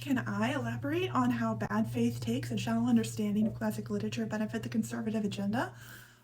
Can I elaborate on how bad faith takes and shallow understanding of classic literature benefit the conservative agenda?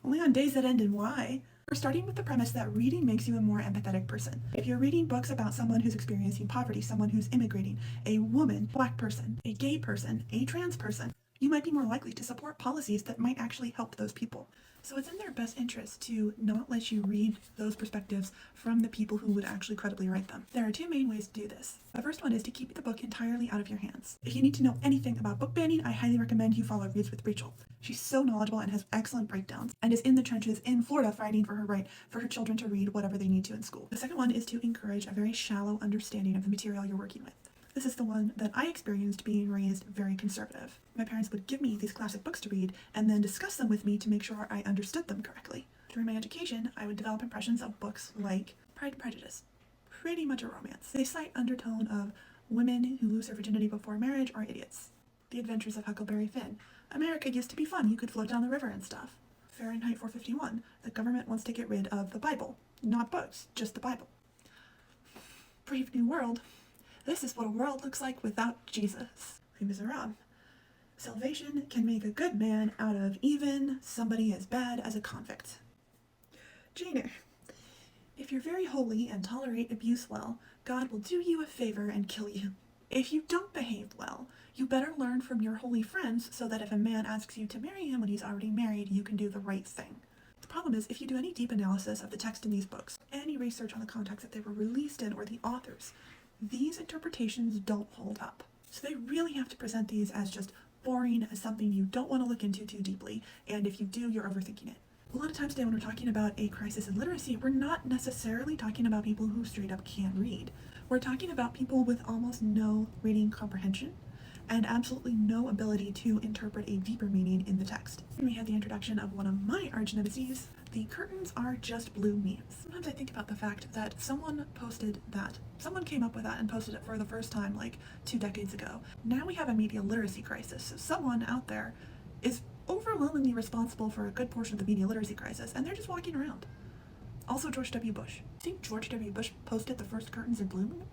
Only on days that end in why. We're starting with the premise that reading makes you a more empathetic person. If you're reading books about someone who's experiencing poverty, someone who's immigrating, a woman, black person, a gay person, a trans person, you might be more likely to support policies that might actually help those people. So it's in their best interest to not let you read those perspectives from the people who would actually credibly write them. There are two main ways to do this. The first one is to keep the book entirely out of your hands. If you need to know anything about book banning, I highly recommend you follow Reads with Rachel. She's so knowledgeable and has excellent breakdowns, and is in the trenches in Florida fighting for her right for her children to read whatever they need to in school. The second one is to encourage a very shallow understanding of the material you're working with. This is the one that I experienced being raised very conservative. My parents would give me these classic books to read and then discuss them with me to make sure I understood them correctly. During my education, I would develop impressions of books like Pride and Prejudice. Pretty much a romance. They cite undertone of women who lose their virginity before marriage are idiots. The Adventures of Huckleberry Finn. America used to be fun. You could float down the river and stuff. Fahrenheit 451. The government wants to get rid of the Bible. Not books, just the Bible. Brave New World. This is what a world looks like without Jesus. Les Miserables. Salvation can make a good man out of even somebody as bad as a convict. Jane Eyre. If you're very holy and tolerate abuse well, God will do you a favor and kill you. If you don't behave well, you better learn from your holy friends so that if a man asks you to marry him when he's already married, you can do the right thing. The problem is, if you do any deep analysis of the text in these books, any research on the context that they were released in or the authors, these interpretations don't hold up. So they really have to present these as just boring, as something you don't want to look into too deeply, and if you do, you're overthinking it. A lot of times today when we're talking about a crisis in literacy, we're not necessarily talking about people who straight up can't read. We're talking about people with almost no reading comprehension and absolutely no ability to interpret a deeper meaning in the text. And we had the introduction of one of my arch nemeses. The curtains are just blue memes. Sometimes I think about the fact that someone came up with that and posted it for the first time like 2 decades ago. Now we have a media literacy crisis. So someone out there is overwhelmingly responsible for a good portion of the media literacy crisis, and they're just walking around. Also George W. Bush. I think George W. Bush posted the first curtains are blue.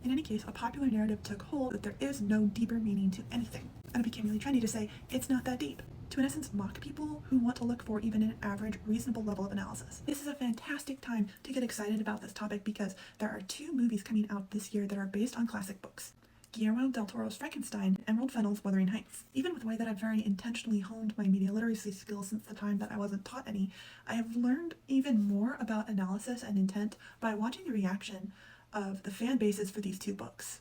In any case, a popular narrative took hold that there is no deeper meaning to anything, and it became really trendy to say, it's not that deep, to in essence mock people who want to look for even an average, reasonable level of analysis. This is a fantastic time to get excited about this topic because there are 2 movies coming out this year that are based on classic books. Guillermo del Toro's Frankenstein, Emerald Fennell's Wuthering Heights. Even with the way that I've very intentionally honed my media literacy skills since the time that I wasn't taught any, I have learned even more about analysis and intent by watching the reaction of the fan bases for these 2 books.